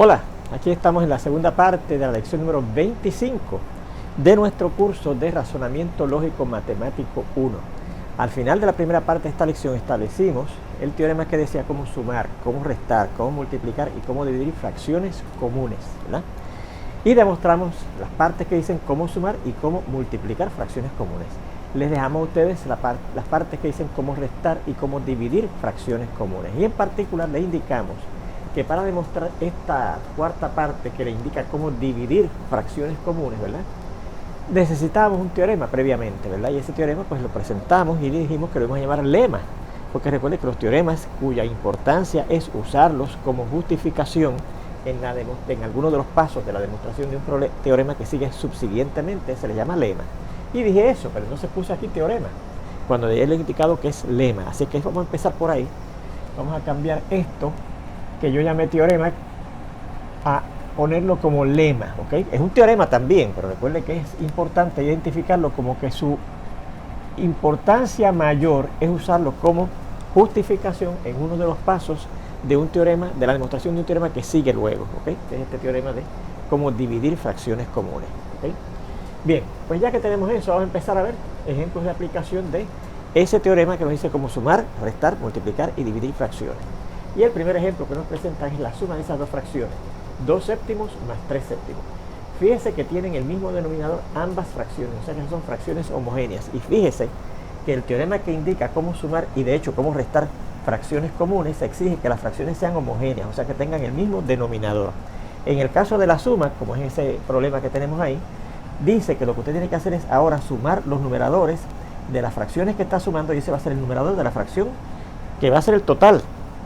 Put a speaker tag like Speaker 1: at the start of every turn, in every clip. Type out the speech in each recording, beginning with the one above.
Speaker 1: Hola, aquí estamos en la segunda parte de la lección número 25 de nuestro curso de Razonamiento Lógico Matemático 1. Al final de la primera parte de esta lección establecimos el teorema que decía cómo sumar, cómo restar, cómo multiplicar y cómo dividir fracciones comunes, ¿verdad? Y demostramos las partes que dicen cómo sumar y cómo multiplicar fracciones comunes. Les dejamos a ustedes las partes que dicen cómo restar y cómo dividir fracciones comunes. Y en particular les indicamos que para demostrar esta cuarta parte que le indica cómo dividir fracciones comunes, ¿verdad?, necesitábamos un teorema previamente, ¿verdad? Y ese teorema pues lo presentamos y le dijimos que lo íbamos a llamar lema, porque recuerden que los teoremas cuya importancia es usarlos como justificación en alguno de los pasos de la demostración de un teorema que sigue subsiguientemente se le llama lema. Y dije eso, pero no se puso aquí teorema, cuando ya le he indicado que es lema. Así que vamos a empezar por ahí. Vamos a cambiar esto que yo llamé teorema a ponerlo como lema, ¿ok? Es un teorema también, pero recuerde que es importante identificarlo como que su importancia mayor es usarlo como justificación en uno de los pasos de un teorema, de la demostración de un teorema que sigue luego, ¿ok? Que es este teorema de cómo dividir fracciones comunes, ¿ok? Bien, pues ya que tenemos eso, vamos a empezar a ver ejemplos de aplicación de ese teorema que nos dice cómo sumar, restar, multiplicar y dividir fracciones. Y el primer ejemplo que nos presenta es la suma de esas dos fracciones, 2 séptimos más 3 séptimos. Fíjese que tienen el mismo denominador ambas fracciones, o sea que son fracciones homogéneas. Y fíjese que el teorema que indica cómo sumar y de hecho cómo restar fracciones comunes exige que las fracciones sean homogéneas, o sea que tengan el mismo denominador. En el caso de la suma, como es ese problema que tenemos ahí, dice que lo que usted tiene que hacer es ahora sumar los numeradores de las fracciones que está sumando, y ese va a ser el numerador de la fracción que va a ser el total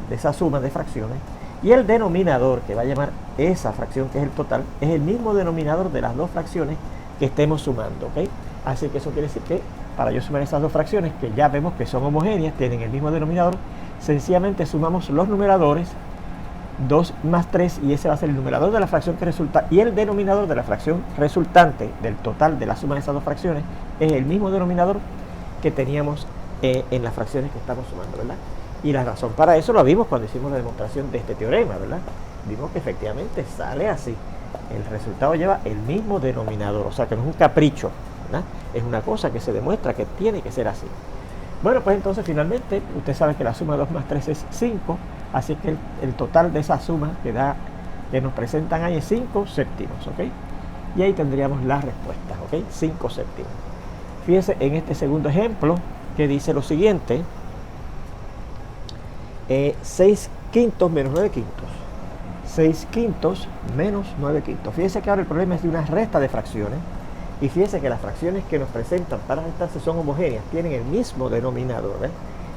Speaker 1: de esa suma de fracciones, y el denominador que va a llamar esa fracción que es el total es el mismo denominador de las dos fracciones que estemos sumando, ¿ok? Así que eso quiere decir que para yo sumar esas dos fracciones que ya vemos que son homogéneas, tienen el mismo denominador, sencillamente sumamos los numeradores 2 más 3 y ese va a ser el numerador de la fracción que resulta, y el denominador de la fracción resultante del total de la suma de esas dos fracciones es el mismo denominador que teníamos en las fracciones que estamos sumando, ¿verdad? Y la razón para eso lo vimos cuando hicimos la demostración de este teorema, ¿verdad? Vimos que efectivamente sale así. El resultado lleva el mismo denominador, o sea que no es un capricho, ¿verdad? Es una cosa que se demuestra que tiene que ser así. Bueno, pues entonces finalmente usted sabe que la suma de 2 más 3 es 5, así que el total de esa suma que nos presentan ahí es 5 séptimos, ¿ok? Y ahí tendríamos las respuestas, ¿ok? 5 séptimos. Fíjense en este segundo ejemplo que dice lo siguiente: 6 quintos menos 9 quintos. 6 quintos menos 9 quintos. Fíjense que ahora el problema es de una resta de fracciones. Y fíjense que las fracciones que nos presentan para restarse son homogéneas, tienen el mismo denominador, ¿ves?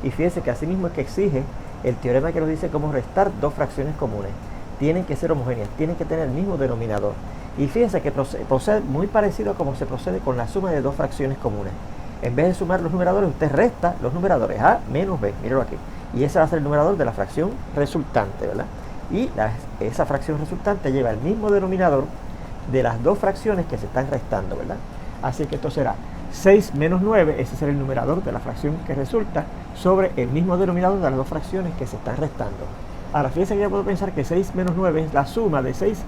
Speaker 1: Y fíjense que así mismo es que exige el teorema que nos dice cómo restar dos fracciones comunes. Tienen que ser homogéneas, tienen que tener el mismo denominador. Y fíjense que procede muy parecido a como se procede con la suma de dos fracciones comunes. En vez de sumar los numeradores, usted resta los numeradores A menos B, míralo aquí. Y ese va a ser el numerador de la fracción resultante, ¿verdad? Y esa fracción resultante lleva el mismo denominador de las dos fracciones que se están restando, ¿verdad? Así que esto será 6 menos 9, ese será el numerador de la fracción que resulta, sobre el mismo denominador de las dos fracciones que se están restando. Ahora, fíjense que yo puedo pensar que 6 menos 9 es la suma de 6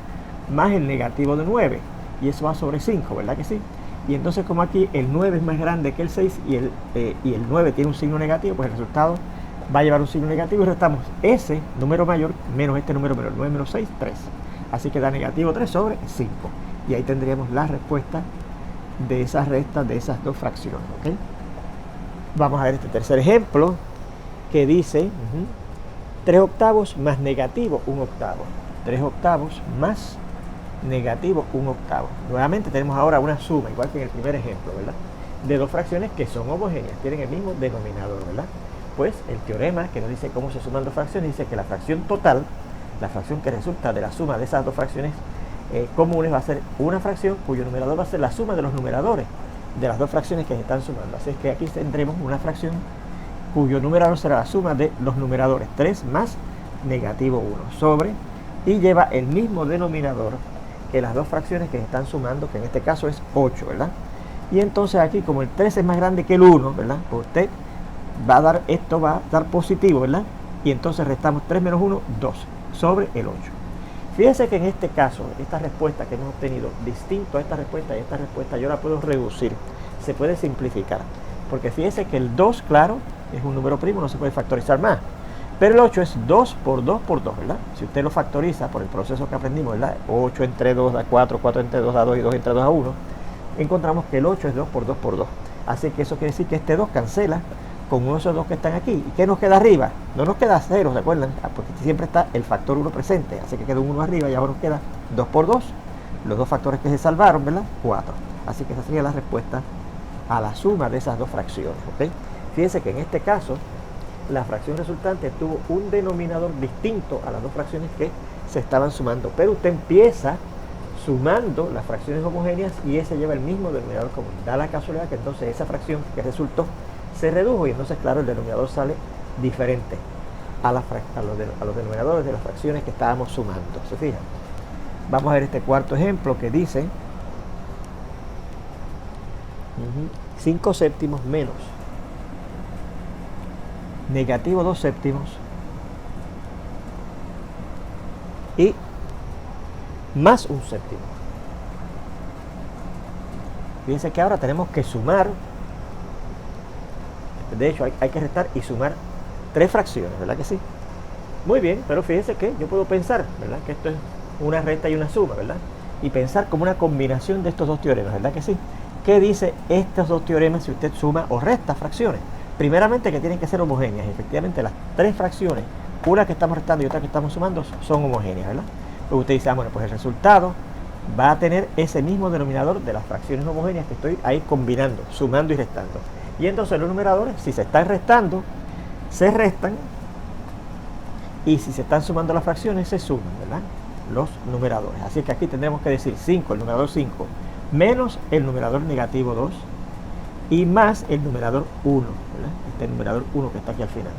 Speaker 1: más el negativo de 9, y eso va sobre 5, ¿verdad que sí? Y entonces, como aquí el 9 es más grande que el 6 y el 9 tiene un signo negativo, pues el resultado va a llevar un signo negativo y restamos ese número mayor menos este número menor. 9 menos 6, 3. Así que da negativo 3 sobre 5. Y ahí tendríamos la respuesta de esas restas de esas dos fracciones, ¿ok? Vamos a ver este tercer ejemplo que dice 3 octavos más negativo 1 octavo. 3 octavos más negativo 1 octavo. Nuevamente tenemos ahora una suma, igual que en el primer ejemplo, ¿verdad? De dos fracciones que son homogéneas, tienen el mismo denominador, ¿verdad? Pues el teorema que nos dice cómo se suman dos fracciones dice que la fracción total, la fracción que resulta de la suma de esas dos fracciones comunes, va a ser una fracción cuyo numerador va a ser la suma de los numeradores de las dos fracciones que se están sumando. Así es que aquí tendremos una fracción cuyo numerador será la suma de los numeradores 3 más negativo 1 sobre, y lleva el mismo denominador que las dos fracciones que se están sumando, que en este caso es 8, ¿verdad? Y entonces aquí, como el 3 es más grande que el 1, ¿verdad? Pues usted esto va a dar positivo, ¿verdad? Y entonces restamos 3 menos 1, 2 sobre el 8. Fíjense que en este caso, esta respuesta que hemos obtenido, distinto a esta respuesta y esta respuesta, yo la puedo reducir, se puede simplificar. Porque fíjense que el 2, claro, es un número primo, no se puede factorizar más. Pero el 8 es 2 por 2 por 2, ¿verdad? Si usted lo factoriza por el proceso que aprendimos, ¿verdad? 8 entre 2 da 4, 4 entre 2 da 2 y 2 entre 2 da 1. Encontramos que el 8 es 2 por 2 por 2. Así que eso quiere decir que este 2 cancela con uno de esos dos que están aquí. ¿Y qué nos queda arriba? No nos queda 0, ¿se acuerdan? Porque siempre está el factor 1 presente. Así que queda un 1 arriba y ahora nos queda 2 por 2. Los dos factores que se salvaron, ¿verdad? 4. Así que esa sería la respuesta a la suma de esas dos fracciones, ¿ok? Fíjense que en este caso la fracción resultante tuvo un denominador distinto a las dos fracciones que se estaban sumando. Pero usted empieza sumando las fracciones homogéneas y ese lleva el mismo denominador común. Da la casualidad que entonces esa fracción que resultó se redujo y entonces, claro, el denominador sale diferente a los denominadores de las fracciones que estábamos sumando. ¿Se fijan? Vamos a ver este cuarto ejemplo que dice 5 séptimos menos negativo 2 séptimos y más un séptimo. Fíjense que ahora tenemos que sumar, de hecho hay que restar y sumar 3 fracciones, ¿verdad que sí? Muy bien, pero fíjense que yo puedo pensar, ¿verdad? Que esto es una resta y una suma, ¿verdad? Y pensar como una combinación de estos dos teoremas, ¿verdad que sí? ¿Qué dice estos dos teoremas si usted suma o resta fracciones? Primeramente que tienen que ser homogéneas. Efectivamente las 3 fracciones, una que estamos restando y otra que estamos sumando, son homogéneas, ¿verdad? Pues usted dice, bueno, pues el resultado va a tener ese mismo denominador de las fracciones homogéneas que estoy ahí combinando, sumando y restando. Y entonces los numeradores, si se están restando, se restan, y si se están sumando las fracciones, se suman, ¿verdad? Los numeradores. Así que aquí tendremos que decir 5, el numerador 5, menos el numerador negativo 2, y más el numerador 1, ¿verdad? Este numerador 1 que está aquí al final.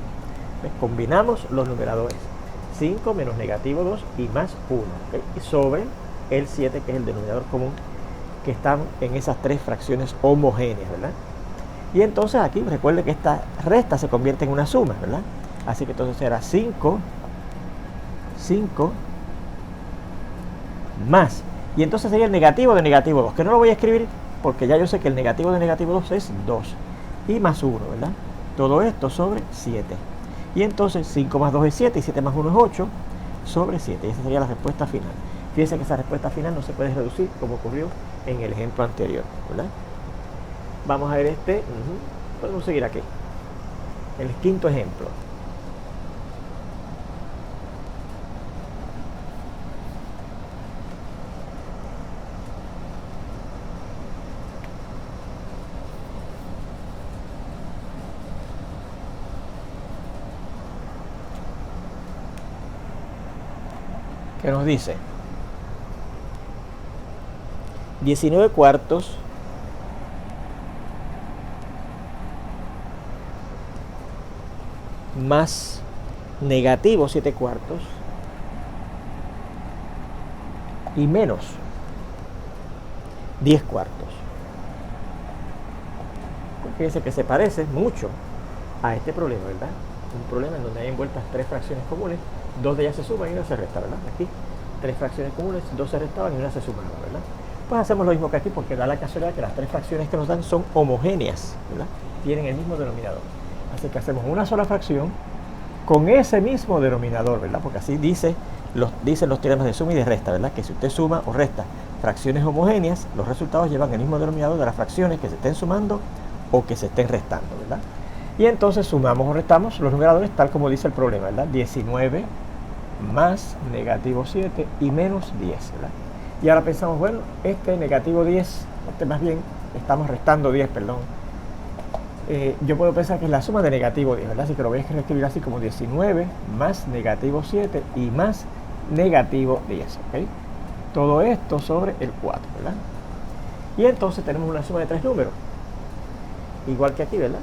Speaker 1: ¿Ves? Combinamos los numeradores 5 menos negativo 2 y más 1, ¿okay? Y sobre el 7, que es el denominador común, que están en esas 3 fracciones homogéneas, ¿verdad? Y entonces aquí recuerde que esta resta se convierte en una suma, ¿verdad? Así que entonces será 5 más, y entonces sería el negativo de negativo 2, que no lo voy a escribir porque ya yo sé que el negativo de negativo 2 es 2, y más 1, ¿verdad? Todo esto sobre 7. Y entonces 5 más 2 es 7, y 7 más 1 es 8, sobre 7. Y esa sería la respuesta final. Fíjense que esa respuesta final no se puede reducir como ocurrió en el ejemplo anterior, ¿verdad? Vamos a ver este. Podemos seguir aquí. El quinto ejemplo. ¿Qué nos dice? 19 cuartos más negativo 7 cuartos y menos 10 cuartos. Fíjense que se parece mucho a este problema, ¿verdad? Un problema en donde hay envueltas 3 fracciones comunes, 2 de ellas se suman y una se resta, ¿verdad? Aquí 3 fracciones comunes, 2 se restaban y una se sumaba, ¿verdad? Pues hacemos lo mismo que aquí porque da la casualidad que las 3 fracciones que nos dan son homogéneas, ¿verdad? Tienen el mismo denominador. Así que hacemos una sola fracción con ese mismo denominador, ¿verdad? Porque así dicen los teoremas de suma y de resta, ¿verdad? Que si usted suma o resta fracciones homogéneas, los resultados llevan el mismo denominador de las fracciones que se estén sumando o que se estén restando, ¿verdad? Y entonces sumamos o restamos los numeradores tal como dice el problema, ¿verdad? 19 más negativo 7 y menos 10, ¿verdad? Y ahora pensamos, bueno, este negativo 10, más bien, estamos restando 10, perdón. Yo puedo pensar que es la suma de negativo 10, ¿verdad? Así que lo voy a escribir así como 19 más negativo 7 y más negativo 10, ¿ok? Todo esto sobre el 4, ¿verdad? Y entonces tenemos una suma de 3 números, igual que aquí, ¿verdad?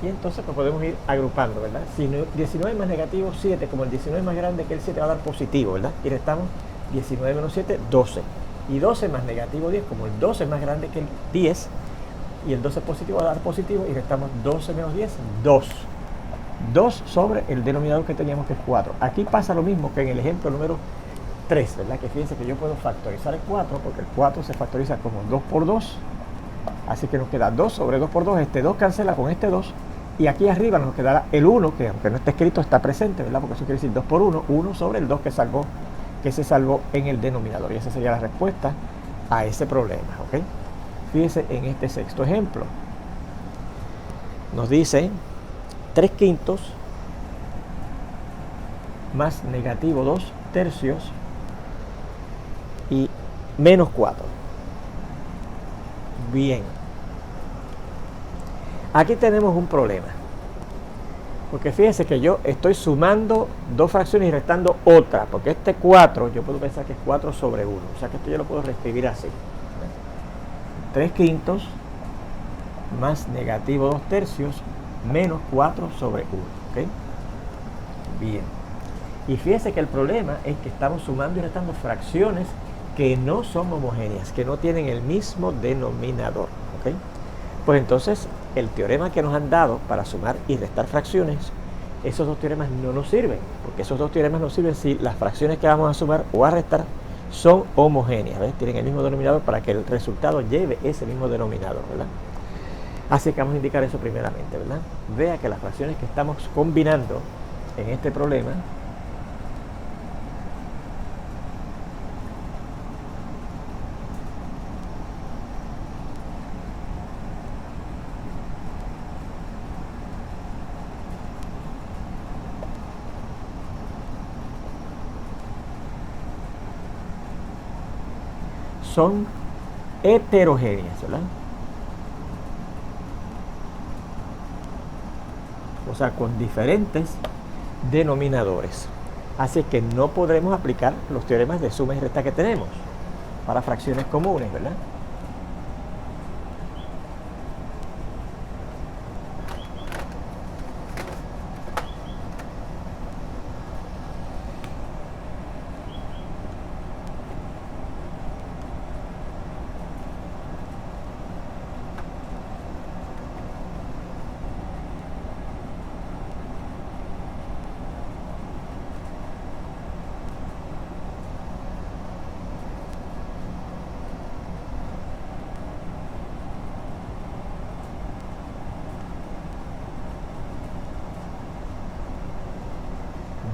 Speaker 1: Y entonces pues podemos ir agrupando, ¿verdad? Si 19 más negativo 7, como el 19 es más grande que el 7, va a dar positivo, ¿verdad? Y restamos 19 menos 7, 12. Y 12 más negativo 10, como el 12 es más grande que el 10, y el 12 es positivo, va a dar positivo, y restamos 12 menos 10, 2. 2 sobre el denominador que teníamos, que es 4. Aquí pasa lo mismo que en el ejemplo número 3, ¿verdad? Que fíjense que yo puedo factorizar el 4, porque el 4 se factoriza como 2 por 2. Así que nos queda 2 sobre 2 por 2. Este 2 cancela con este 2. Y aquí arriba nos quedará el 1, que aunque no está escrito, está presente, ¿verdad? Porque eso quiere decir 2 por 1, 1 sobre el 2 que se salvó en el denominador. Y esa sería la respuesta a ese problema, ¿ok? Fíjense en este sexto ejemplo. Nos dice 3/5 más negativo 2/3 y menos 4. Bien. Aquí tenemos un problema. Porque fíjense que yo estoy sumando dos fracciones y restando otra. Porque este 4, yo puedo pensar que es 4 sobre 1. O sea que esto yo lo puedo reescribir así. 3/5 más negativo 2/3 menos 4 sobre 1. ¿Ok? Bien. Y fíjense que el problema es que estamos sumando y restando fracciones que no son homogéneas, que no tienen el mismo denominador. ¿Ok? Pues entonces, el teorema que nos han dado para sumar y restar fracciones, esos dos teoremas no nos sirven, porque esos dos teoremas nos sirven si las fracciones que vamos a sumar o a restar son homogéneas, ¿ves? Tienen el mismo denominador para que el resultado lleve ese mismo denominador, ¿verdad? Así que vamos a indicar eso primeramente, ¿verdad? Vea que las fracciones que estamos combinando en este problema son heterogéneas, ¿verdad? O sea, con diferentes denominadores. Así que no podremos aplicar los teoremas de suma y resta que tenemos para fracciones comunes, ¿verdad?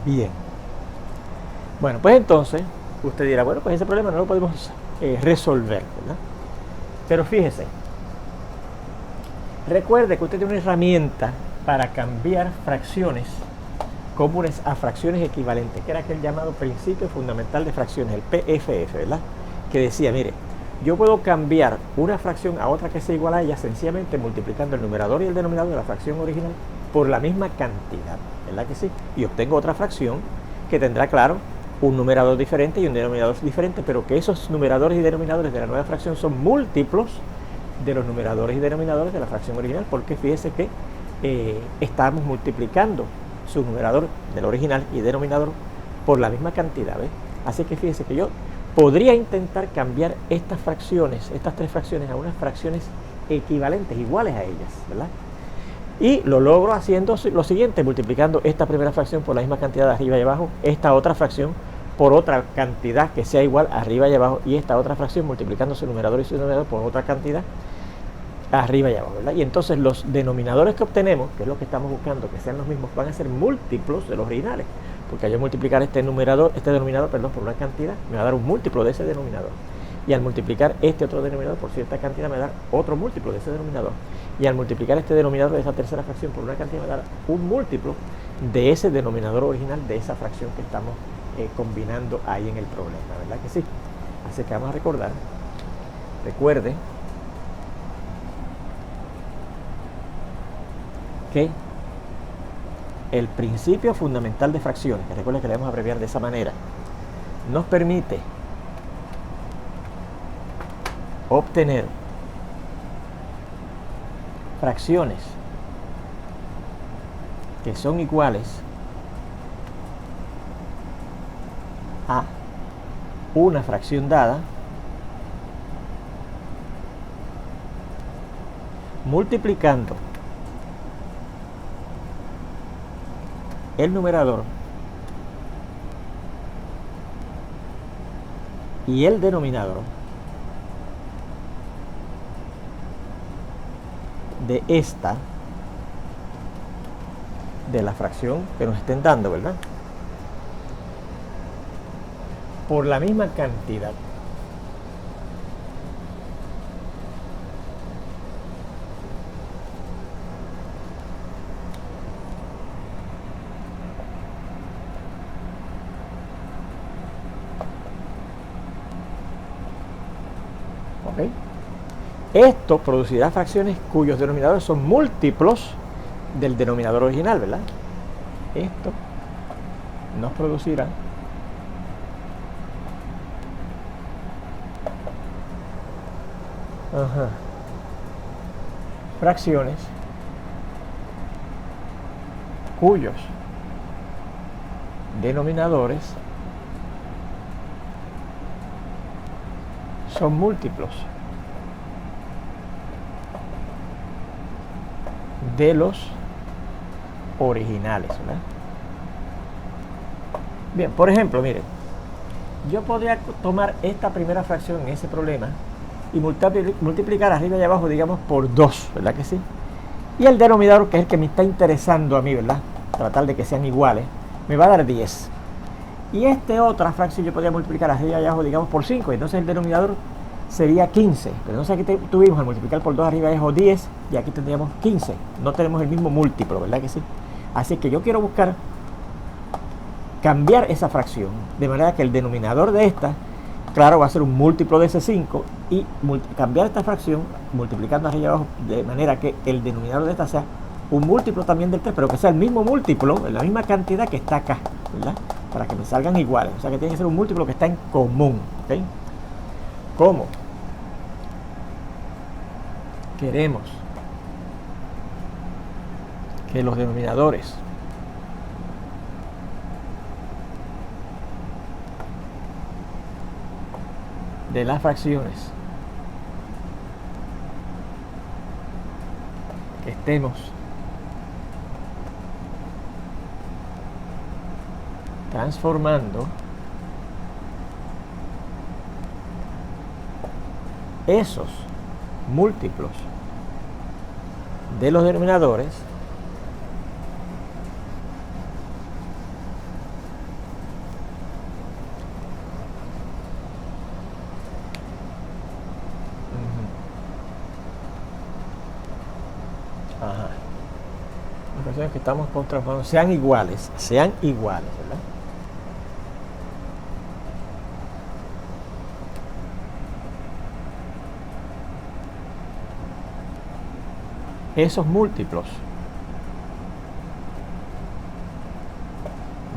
Speaker 1: Bien. Bueno, pues entonces usted dirá, bueno, pues ese problema no lo podemos resolver, ¿verdad? Pero fíjese, recuerde que usted tiene una herramienta para cambiar fracciones comunes a fracciones equivalentes, que era aquel llamado principio fundamental de fracciones, el PFF, ¿verdad? Que decía, mire, yo puedo cambiar una fracción a otra que sea igual a ella sencillamente multiplicando el numerador y el denominador de la fracción original por la misma cantidad, ¿verdad que sí? Y obtengo otra fracción que tendrá, claro, un numerador diferente y un denominador diferente, pero que esos numeradores y denominadores de la nueva fracción son múltiplos de los numeradores y denominadores de la fracción original, porque fíjese que estamos multiplicando su numerador del original y denominador por la misma cantidad, ¿ves? Así que fíjese que yo podría intentar cambiar estas fracciones, estas tres fracciones, a unas fracciones equivalentes, iguales a ellas, ¿verdad? Y lo logro haciendo lo siguiente, multiplicando esta primera fracción por la misma cantidad de arriba y abajo, esta otra fracción por otra cantidad que sea igual arriba y abajo, y esta otra fracción multiplicando su numerador y su denominador por otra cantidad arriba y abajo, ¿verdad? Y entonces los denominadores que obtenemos, que es lo que estamos buscando, que sean los mismos, van a ser múltiplos de los originales, porque al yo multiplicar este denominador, por una cantidad, me va a dar un múltiplo de ese denominador. Y al multiplicar este otro denominador por cierta cantidad, me va a dar otro múltiplo de ese denominador. Y al multiplicar este denominador de esa tercera fracción por una cantidad, me va a dar un múltiplo de ese denominador original de esa fracción que estamos combinando ahí en el problema, ¿verdad que sí? Así que vamos a recordar, recuerde que el principio fundamental de fracciones, que recuerden que le vamos a abreviar de esa manera, nos permite obtener fracciones que son iguales a una fracción dada multiplicando el numerador y el denominador de esta, de la fracción que nos estén dando, ¿verdad? Por la misma cantidad. ¿Ok? Esto producirá fracciones cuyos denominadores son múltiplos del denominador original, ¿verdad? Esto nos producirá fracciones cuyos denominadores son múltiplos de los originales, ¿verdad? Bien, por ejemplo, miren, yo podría tomar esta primera fracción en ese problema y multiplicar arriba y abajo, digamos, por 2, ¿verdad que sí? Y el denominador, que es el que me está interesando a mí, ¿verdad? Tratar de que sean iguales, me va a dar 10. Y esta otra fracción yo podría multiplicar arriba y abajo, digamos, por 5. Entonces el denominador sería 15. Pero entonces aquí tuvimos al multiplicar por 2 arriba y abajo 10, y aquí tendríamos 15. No tenemos el mismo múltiplo, ¿verdad que sí? Así que yo quiero buscar cambiar esa fracción, de manera que el denominador de esta, claro, va a ser un múltiplo de ese 5, y cambiar esta fracción multiplicando arriba y abajo, de manera que el denominador de esta sea un múltiplo también del 3, pero que sea el mismo múltiplo, la misma cantidad que está acá, ¿verdad? Para que me salgan iguales. O sea que tiene que ser un múltiplo que está en común, ¿ok? ¿Cómo? Queremos que los denominadores de las fracciones que estemos transformando esos múltiplos de los denominadores las fracciones que estamos transformando sean iguales, ¿verdad? Esos múltiplos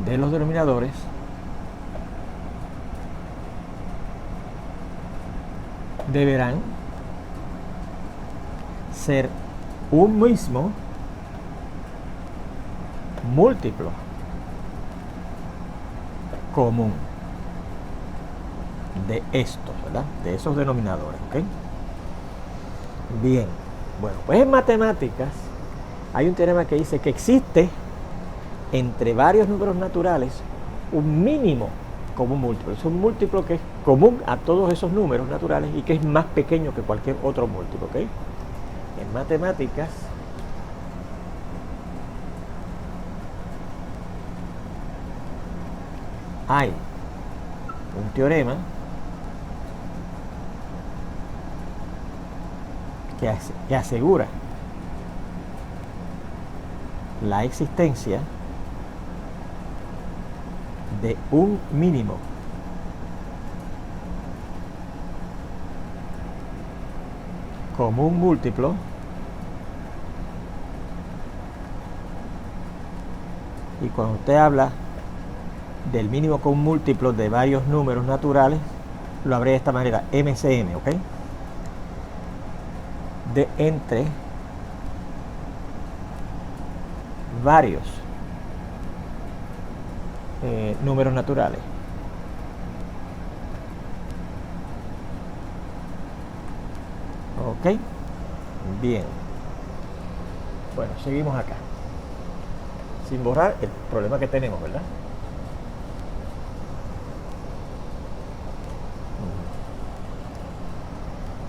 Speaker 1: de los denominadores deberán ser un mismo múltiplo común de estos, ¿verdad? De esos denominadores, ¿ok? Bien, bueno, pues en matemáticas hay un teorema que dice que existe entre varios números naturales un mínimo común múltiplo. Es un múltiplo que es común a todos esos números naturales y que es más pequeño que cualquier otro múltiplo, ¿ok? En matemáticas hay un teorema que asegura la existencia de un mínimo común múltiplo y cuando usted habla del mínimo común múltiplo de varios números naturales, lo habré de esta manera: MCM, ¿ok? De entre varios números naturales. Ok, bien. Bueno, seguimos acá sin borrar el problema que tenemos, ¿verdad?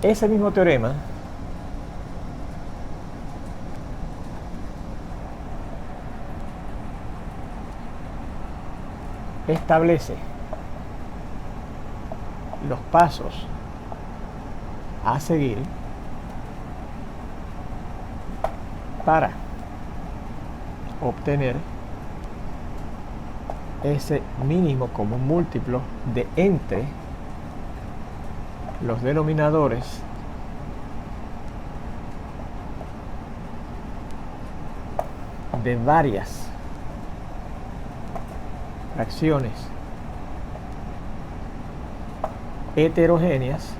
Speaker 1: Ese mismo teorema establece los pasos a seguir para obtener ese mínimo común múltiplo de entre los denominadores de varias fracciones heterogéneas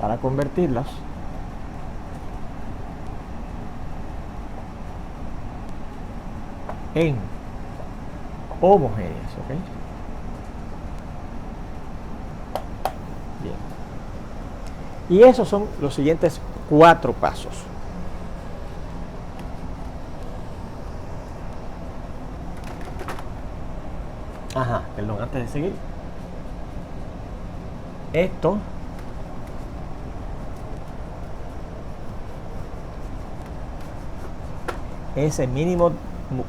Speaker 1: para convertirlas en homogéneas, ¿ok? Bien. Y esos son los siguientes 4 pasos. Ajá, perdón, antes de seguir. Esto es el mínimo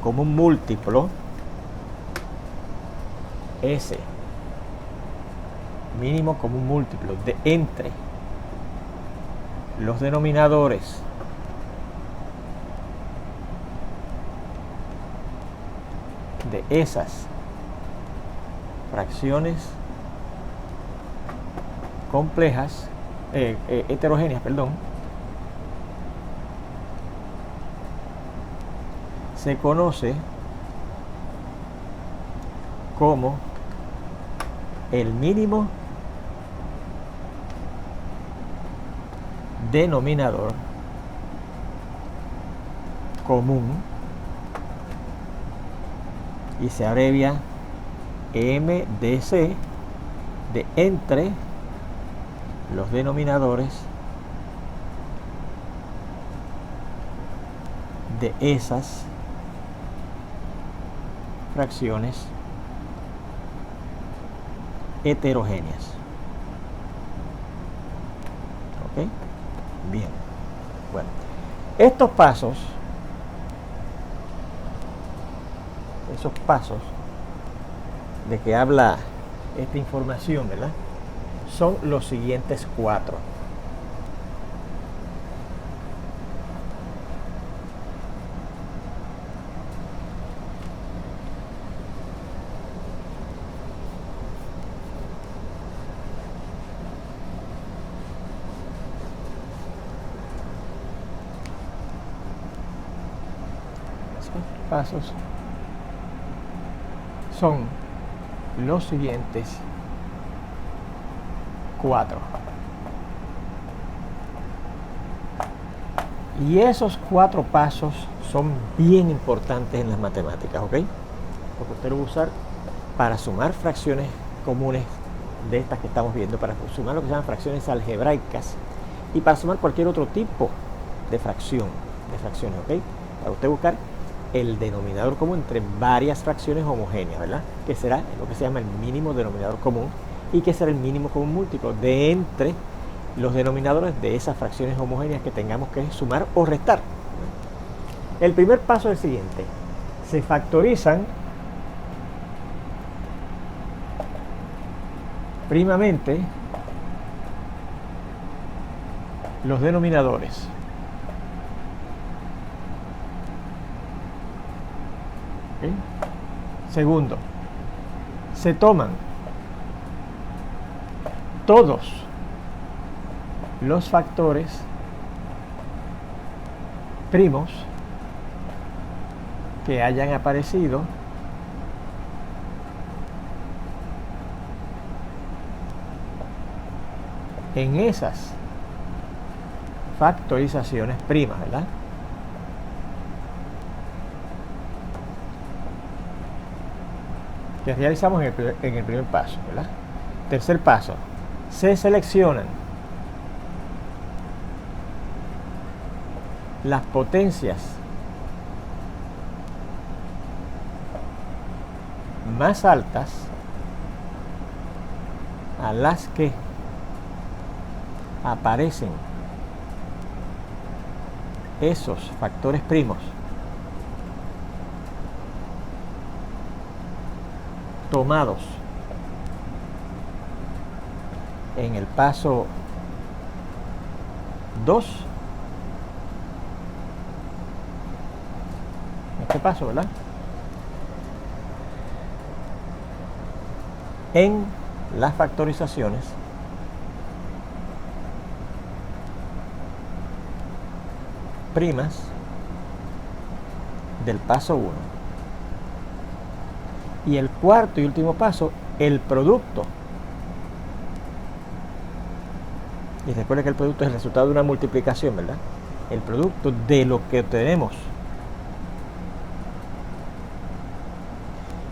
Speaker 1: común múltiplo, ese mínimo común múltiplo de entre los denominadores de esas fracciones complejas, heterogéneas, perdón, se conoce como el mínimo denominador común y se abrevia MDC, de entre los denominadores de esas fracciones heterogéneas. ¿Ok? Bien. Bueno, estos pasos, esos pasos de que habla esta información, ¿verdad?, son los siguientes 4. Pasos son los siguientes 4. Y esos 4 pasos son bien importantes en las matemáticas, ¿ok? Porque usted lo va a usar para sumar fracciones comunes de estas que estamos viendo, para sumar lo que se llaman fracciones algebraicas y para sumar cualquier otro tipo de fracciones, ¿ok? Para usted buscar el denominador común entre varias fracciones homogéneas, ¿verdad? Que será lo que se llama el mínimo denominador común y que será el mínimo común múltiplo de entre los denominadores de esas fracciones homogéneas que tengamos que sumar o restar. El primer paso es el siguiente: se factorizan primamente los denominadores. ¿Okay? Segundo, se toman todos los factores primos que hayan aparecido en esas factorizaciones primas, ¿verdad? Que realizamos en el primer paso, ¿verdad? Tercer paso, se seleccionan las potencias más altas a las que aparecen esos factores primos tomados en el paso 2, en este paso, ¿verdad? En las factorizaciones primas del paso 1. Y el cuarto y último paso, el producto. Y recuerda que el producto es el resultado de una multiplicación, ¿verdad? El producto de lo que tenemos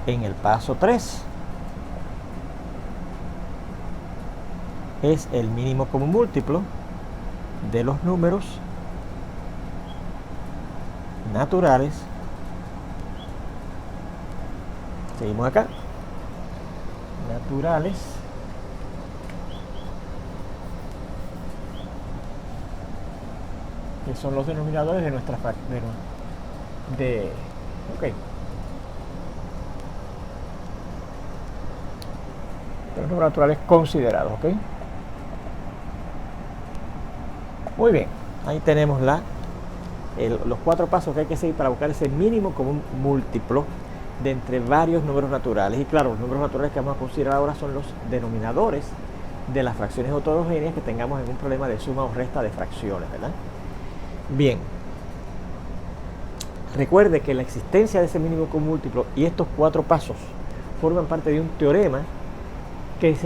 Speaker 1: en el paso 3 es el mínimo común múltiplo de los números naturales. Seguimos acá. Naturales que son los denominadores de nuestra ok, de los números naturales considerados, ok. Muy bien, ahí tenemos los 4 pasos que hay que seguir para buscar ese mínimo común múltiplo de entre varios números naturales. Y claro, los números naturales que vamos a considerar ahora son los denominadores de las fracciones heterogéneas que tengamos en un problema de suma o resta de fracciones, ¿verdad? Bien, recuerde que la existencia de ese mínimo común múltiplo y estos 4 pasos forman parte de un teorema que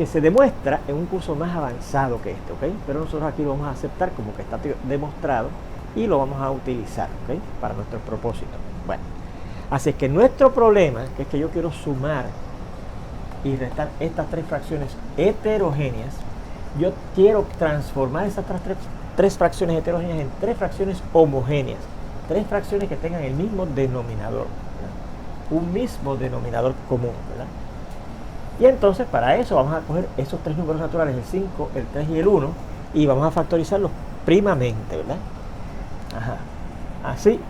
Speaker 1: se demuestra en un curso más avanzado que este, ¿ok? Pero nosotros aquí lo vamos a aceptar como que está demostrado y lo vamos a utilizar, ¿ok? Para nuestro propósito. Bueno, así que nuestro problema, que es que yo quiero sumar y restar estas 3 fracciones heterogéneas, yo quiero transformar esas 3 fracciones heterogéneas en 3 fracciones homogéneas, 3 fracciones que tengan el mismo denominador, ¿verdad? Un mismo denominador común, ¿verdad? Y entonces para eso vamos a coger esos 3 números naturales, el 5, el 3 y el 1, y vamos a factorizarlos primamente, ¿verdad? Ajá. Así,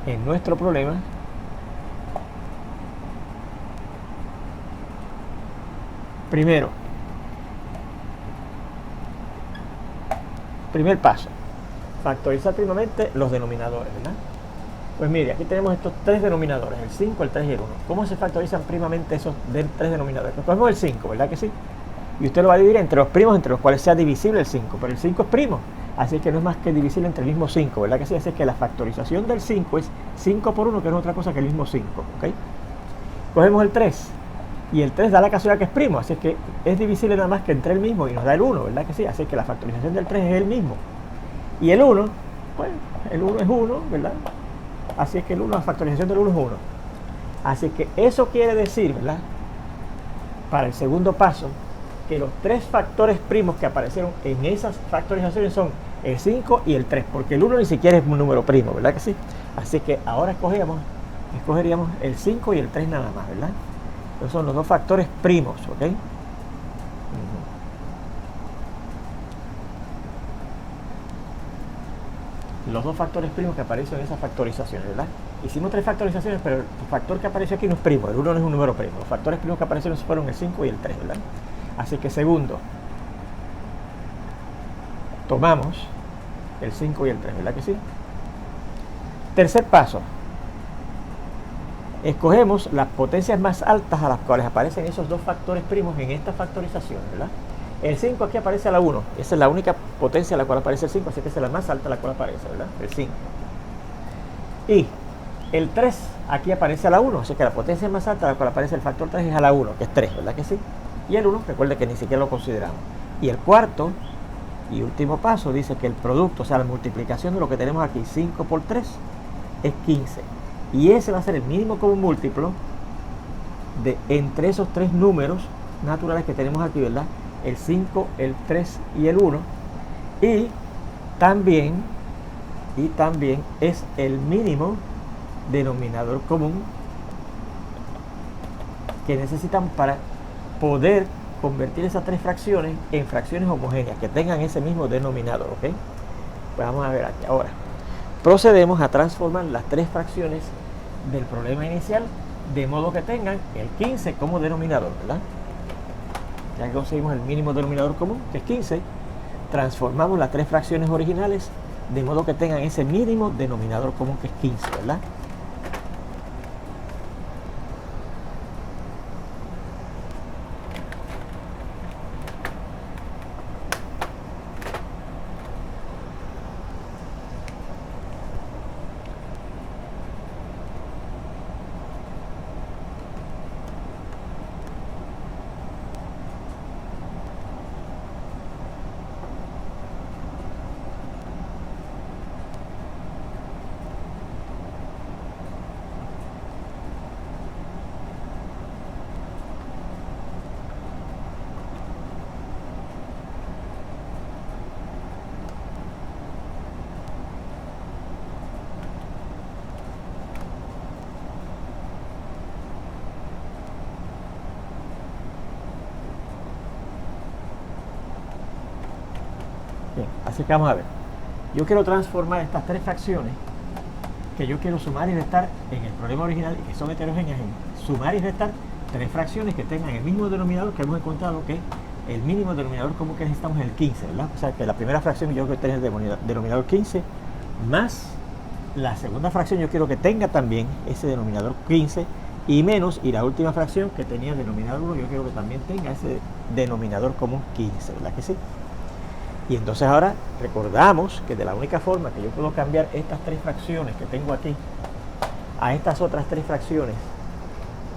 Speaker 1: en nuestro problema, primer paso, factorizar primamente los denominadores, ¿verdad? Pues mire, aquí tenemos estos 3 denominadores, el 5, el 3 y el 1. ¿Cómo se factorizan primamente esos 3 denominadores? Pues cogemos el 5, ¿verdad que sí? Y usted lo va a dividir entre los primos entre los cuales sea divisible el 5, pero el 5 es primo, así que no es más que divisible entre el mismo 5, ¿verdad que sí? Así que la factorización del 5 es 5 por 1, que no es otra cosa que el mismo 5, ¿ok? Cogemos el 3, y el 3 da la casualidad que es primo, así que es divisible nada más que entre el mismo y nos da el 1, ¿verdad que sí? Así que la factorización del 3 es el mismo. Y el 1, pues el 1 es 1, ¿verdad? Así es que la factorización del 1 es 1. Así que eso quiere decir, ¿verdad? Para el segundo paso, que los 3 factores primos que aparecieron en esas factorizaciones son el 5 y el 3, porque el 1 ni siquiera es un número primo, ¿verdad que sí? Así que ahora escogeríamos el 5 y el 3 nada más, ¿verdad? Esos son los 2 factores primos, ¿ok? Los 2 factores primos que aparecen en esas factorizaciones, ¿verdad? Hicimos 3 factorizaciones, pero el factor que apareció aquí no es primo, el 1 no es un número primo. Los factores primos que aparecieron fueron el 5 y el 3, ¿verdad? Así que segundo, tomamos el 5 y el 3, ¿verdad que sí? Tercer paso, escogemos las potencias más altas a las cuales aparecen esos 2 factores primos en esta factorización, ¿verdad? El 5 aquí aparece a la 1, esa es la única potencia a la cual aparece el 5, así que esa es la más alta a la cual aparece, ¿verdad? El 5. Y el 3 aquí aparece a la 1, así que la potencia más alta a la cual aparece el factor 3 es a la 1, que es 3, ¿verdad que sí? Y el 1, recuerde que ni siquiera lo consideramos. Y el cuarto y último paso dice que el producto, o sea, la multiplicación de lo que tenemos aquí, 5 por 3, es 15. Y ese va a ser el mínimo común múltiplo de entre esos 3 números naturales que tenemos aquí, ¿verdad? El 5, el 3 y el 1. Y también es el mínimo denominador común que necesitamos para poder convertir esas tres fracciones en fracciones homogéneas que tengan ese mismo denominador, ¿ok? Pues vamos a ver aquí ahora. Procedemos a transformar las tres fracciones del problema inicial de modo que tengan el 15 como denominador, ¿verdad? Ya que conseguimos el mínimo denominador común, que es 15, transformamos las tres fracciones originales de modo que tengan ese mínimo denominador común, que es 15, ¿verdad? Bien, así que vamos a ver. Yo quiero transformar estas tres fracciones que yo quiero sumar y restar en el problema original y que son heterogéneas en sumar y restar tres fracciones que tengan el mismo denominador que hemos encontrado, que el mínimo denominador común que necesitamos es el 15, ¿verdad? O sea que la primera fracción yo quiero tener el denominador 15 más la segunda fracción yo quiero que tenga también ese denominador 15 y menos, y la última fracción que tenía el denominador 1 yo quiero que también tenga ese denominador común 15, ¿verdad que sí? Y entonces ahora recordamos que de la única forma que yo puedo cambiar estas tres fracciones que tengo aquí a estas otras tres fracciones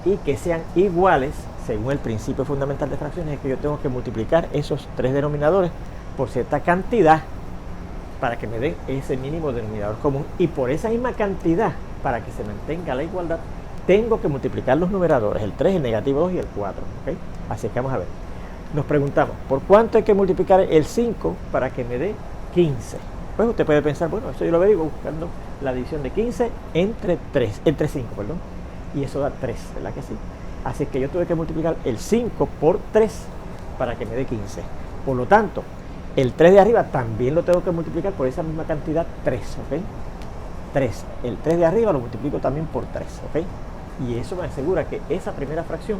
Speaker 1: y que sean iguales según el principio fundamental de fracciones es que yo tengo que multiplicar esos tres denominadores por cierta cantidad para que me den ese mínimo denominador común, y por esa misma cantidad, para que se mantenga la igualdad, tengo que multiplicar los numeradores, el 3, el negativo 2 y el 4, ¿ok? Así que vamos a ver. Nos preguntamos, ¿por cuánto hay que multiplicar el 5 para que me dé 15? Pues usted puede pensar, bueno, eso yo lo averiguo buscando la división de 15 entre 5, perdón, y eso da 3, ¿verdad que sí? Así que yo tuve que multiplicar el 5 por 3 para que me dé 15. Por lo tanto, el 3 de arriba también lo tengo que multiplicar por esa misma cantidad, 3, ¿ok? 3. El 3 de arriba lo multiplico también por 3, ¿ok? Y eso me asegura que esa primera fracción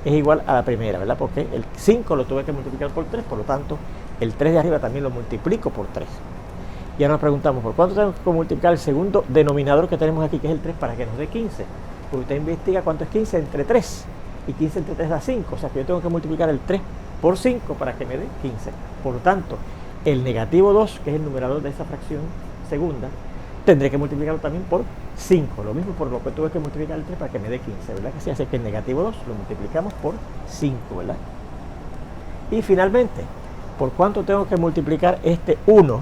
Speaker 1: es igual a la primera, ¿verdad? Porque el 5 lo tuve que multiplicar por 3, por lo tanto, el 3 de arriba también lo multiplico por 3. Y ahora nos preguntamos, ¿por cuánto tenemos que multiplicar el segundo denominador que tenemos aquí, que es el 3, para que nos dé 15? Pues usted investiga cuánto es 15 entre 3, y 15 entre 3 da 5, o sea que yo tengo que multiplicar el 3 por 5 para que me dé 15. Por lo tanto, el negativo 2, que es el numerador de esa fracción segunda, tendré que multiplicarlo también por 5, lo mismo por lo que tuve que multiplicar el 3 para que me dé 15, ¿verdad? Que sí, hace que el negativo 2 lo multiplicamos por 5, ¿verdad? Y finalmente, ¿por cuánto tengo que multiplicar este 1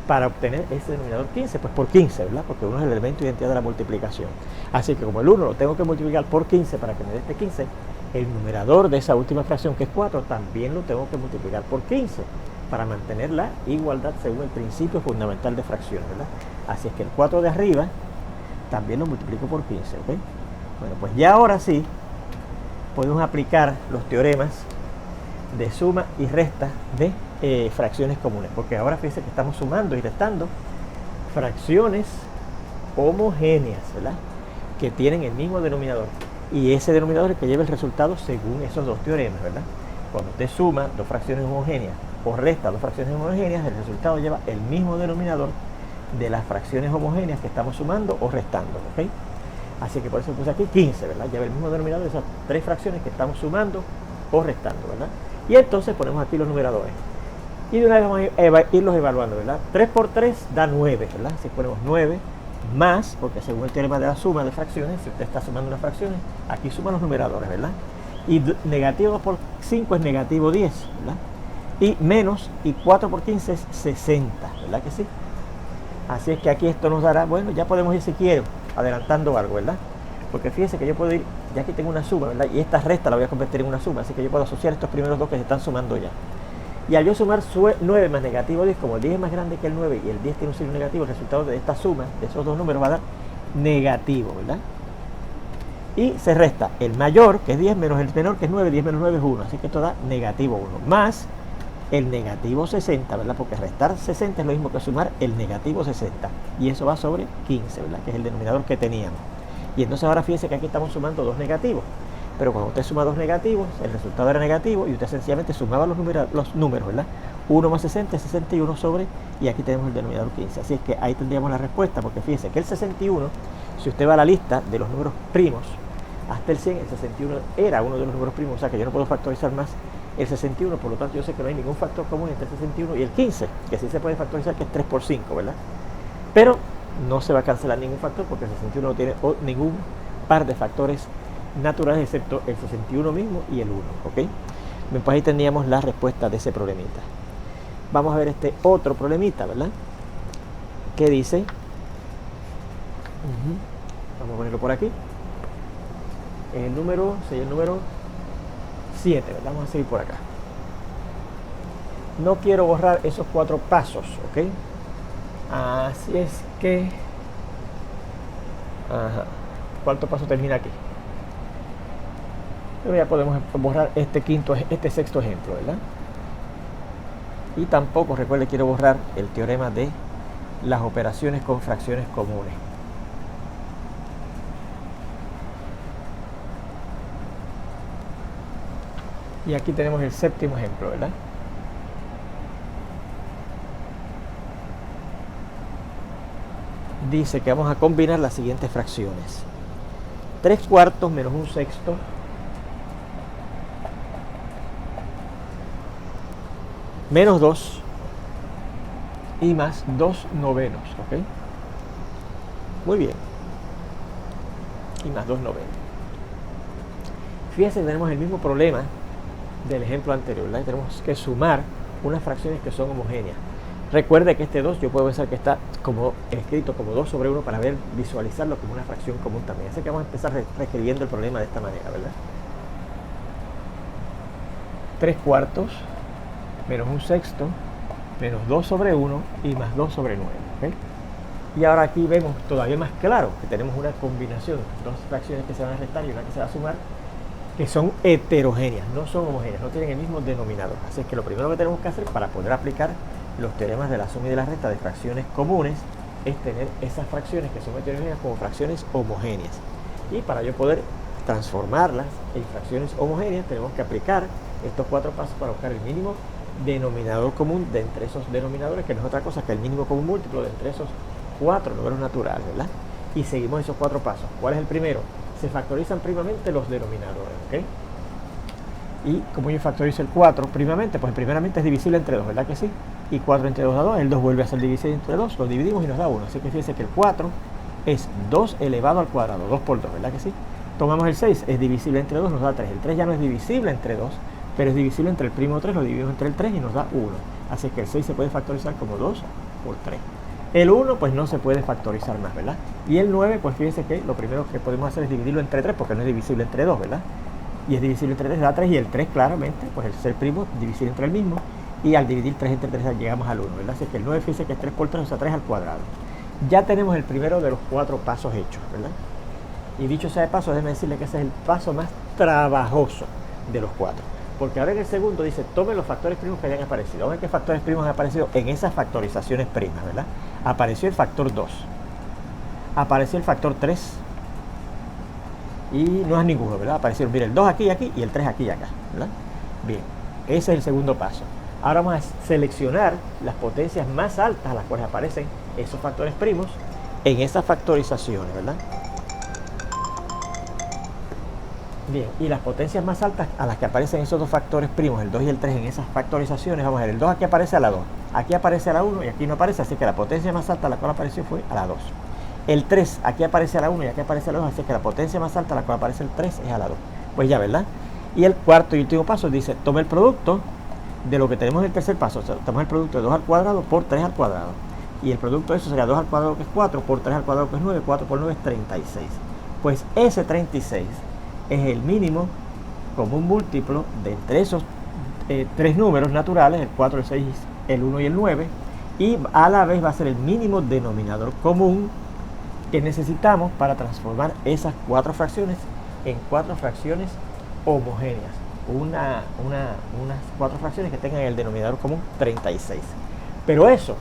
Speaker 1: para obtener ese denominador 15? Pues por 15, ¿verdad? Porque 1 es el elemento de identidad de la multiplicación. Así que como el 1 lo tengo que multiplicar por 15 para que me dé este 15, el numerador de esa última fracción, que es 4, también lo tengo que multiplicar por 15 para mantener la igualdad según el principio fundamental de fracciones, ¿verdad? Así es que el 4 de arriba también lo multiplico por 15, ¿ok? Bueno, pues ya ahora sí podemos aplicar los teoremas de suma y resta de fracciones comunes, porque ahora fíjense que estamos sumando y restando fracciones homogéneas, ¿verdad? Que tienen el mismo denominador, y ese denominador es el que lleva el resultado según esos dos teoremas, ¿verdad? Cuando usted suma dos fracciones homogéneas o resta dos fracciones homogéneas, el resultado lleva el mismo denominador de las fracciones homogéneas que estamos sumando o restando, ¿ok? Así que por eso puse aquí 15, ¿verdad? Lleva el mismo denominador de esas tres fracciones que estamos sumando o restando, ¿verdad? Y entonces ponemos aquí los numeradores. Y de una vez vamos a irlos evaluando, ¿verdad? 3 por 3 da 9, ¿verdad? Si ponemos 9 más, porque según el teorema de la suma de fracciones, si usted está sumando unas fracciones, aquí suman los numeradores, ¿verdad? Y negativo 2 por 5 es negativo 10, ¿verdad? Y menos, y 4 por 15 es 60, ¿verdad que sí? Así es que aquí esto nos dará, bueno, ya podemos ir si quiero, adelantando algo, ¿verdad? Porque fíjense que yo puedo ir, ya aquí tengo una suma, ¿verdad? Y esta resta la voy a convertir en una suma, así que yo puedo asociar estos primeros dos que se están sumando ya. Y al yo sumar 9 más negativo 10, como el 10 es más grande que el 9 y el 10 tiene un signo negativo, el resultado de esta suma, de esos dos números, va a dar negativo, ¿verdad? Y se resta el mayor, que es 10, menos el menor, que es 9. 10 menos 9 es 1. Así que esto da negativo 1. Más el negativo 60, ¿verdad? Porque restar 60 es lo mismo que sumar el negativo 60. Y eso va sobre 15, ¿verdad? Que es el denominador que teníamos. Y entonces ahora fíjense que aquí estamos sumando dos negativos. Pero cuando usted suma dos negativos, el resultado era negativo y usted sencillamente sumaba los números, ¿verdad? 1 más 60 es 61 sobre, y aquí tenemos el denominador 15. Así es que ahí tendríamos la respuesta, porque fíjense que el 61, si usted va a la lista de los números primos, hasta el 100, el 61 era uno de los números primos, o sea que yo no puedo factorizar más el 61, por lo tanto yo sé que no hay ningún factor común entre el 61 y el 15, que sí se puede factorizar, que es 3 por 5, ¿verdad? Pero no se va a cancelar ningún factor porque el 61 no tiene ningún par de factores naturales excepto el 61 mismo y el 1, ¿ok? Bien, pues ahí teníamos la respuesta de ese problemita. Vamos a ver este otro problemita, ¿verdad? Que dice, vamos a ponerlo por aquí, el número 7, ¿verdad? Vamos a seguir por acá. No quiero borrar esos 4 pasos, ¿ok? Así es que, cuarto paso termina aquí. Pero ya podemos borrar este sexto ejemplo, ¿verdad? Y tampoco, recuerde, quiero borrar el teorema de las operaciones con fracciones comunes. Y aquí tenemos el séptimo ejemplo, ¿verdad? Dice que vamos a combinar las siguientes fracciones. 3/4 menos 1/6 menos 2 y más 2/9, ¿ok? Muy bien. Y más 2/9. Fíjense que tenemos el mismo problema del ejemplo anterior, ¿verdad? Tenemos que sumar unas fracciones que son homogéneas. Recuerde que este 2 yo puedo pensar que está como escrito como 2 sobre 1 para visualizarlo como una fracción común también. Así que vamos a empezar reescribiendo el problema de esta manera, ¿verdad? 3/4 menos 1/6 menos 2 sobre 1 y más 2 sobre 9, ¿okay? Y ahora aquí vemos todavía más claro que tenemos una combinación, dos fracciones que se van a restar y una que se va a sumar, que son heterogéneas, no son homogéneas, no tienen el mismo denominador. Así que lo primero que tenemos que hacer para poder aplicar los teoremas de la suma y de la resta de fracciones comunes es tener esas fracciones que son heterogéneas como fracciones homogéneas. Y para yo poder transformarlas en fracciones homogéneas tenemos que aplicar estos 4 pasos para buscar el mínimo denominador común de entre esos denominadores, que no es otra cosa que el mínimo común múltiplo de entre esos 4 números naturales, ¿verdad? Y seguimos esos 4 pasos. ¿Cuál es el primero? Se factorizan primamente los denominadores, ¿ok? Y como yo factorizo el 4 primamente, pues primeramente es divisible entre 2, ¿verdad que sí? Y 4 entre 2 da 2, el 2 vuelve a ser divisible entre 2, lo dividimos y nos da 1. Así que fíjense que el 4 es 2 elevado al cuadrado, 2 por 2, ¿verdad que sí? Tomamos el 6, es divisible entre 2, nos da 3. El 3 ya no es divisible entre 2, pero es divisible entre el primo 3, lo dividimos entre el 3 y nos da 1. Así que el 6 se puede factorizar como 2 por 3. El 1 pues no se puede factorizar más, ¿verdad? Y el 9 pues fíjense que lo primero que podemos hacer es dividirlo entre 3 porque no es divisible entre 2, ¿verdad? Y es divisible entre 3, da 3, y el 3 claramente, pues el ser primo divisible entre el mismo, y al dividir 3 entre 3 llegamos al 1, ¿verdad? Así que el 9 fíjense que es 3 por 3, o sea 3 al cuadrado. Ya tenemos el primero de los 4 pasos hechos, ¿verdad? Y dicho sea de paso, déjenme decirle que ese es el paso más trabajoso de los 4. Porque ahora en el segundo dice, tomen los factores primos que hayan aparecido. Vamos a ver qué factores primos han aparecido en esas factorizaciones primas, ¿verdad? Apareció el factor 2. Apareció el factor 3. Y no es ninguno, ¿verdad? Aparecieron, mire, el 2 aquí y aquí y el 3 aquí y acá, ¿verdad? Bien, ese es el segundo paso. Ahora vamos a seleccionar las potencias más altas a las cuales aparecen esos factores primos en esas factorizaciones, ¿verdad? Bien, y las potencias más altas a las que aparecen esos dos factores primos, el 2 y el 3 en esas factorizaciones, vamos a ver, el 2 aquí aparece a la 2, aquí aparece a la 1 y aquí no aparece, así que la potencia más alta a la cual apareció fue a la 2. El 3 aquí aparece a la 1 y aquí aparece a la 2, así que la potencia más alta a la cual aparece el 3 es a la 2. Pues ya, ¿verdad? Y el cuarto y último paso dice, toma el producto de lo que tenemos en el tercer paso, o sea, toma el producto de 2 al cuadrado por 3 al cuadrado. Y el producto de eso sería 2 al cuadrado que es 4, por 3 al cuadrado que es 9, 4 por 9 es 36. Pues ese 36 es el mínimo común múltiplo de entre esos 3 números naturales, el 4, el 6, el 1 y el 9, y a la vez va a ser el mínimo denominador común que necesitamos para transformar esas 4 fracciones en 4 fracciones homogéneas. Unas 4 fracciones que tengan el denominador común 36. Pero eso,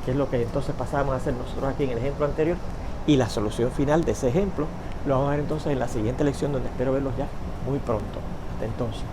Speaker 1: que es lo que entonces pasábamos a hacer nosotros aquí en el ejemplo anterior, y la solución final de ese ejemplo, lo vamos a ver entonces en la siguiente lección, donde espero verlos ya muy pronto. Hasta entonces.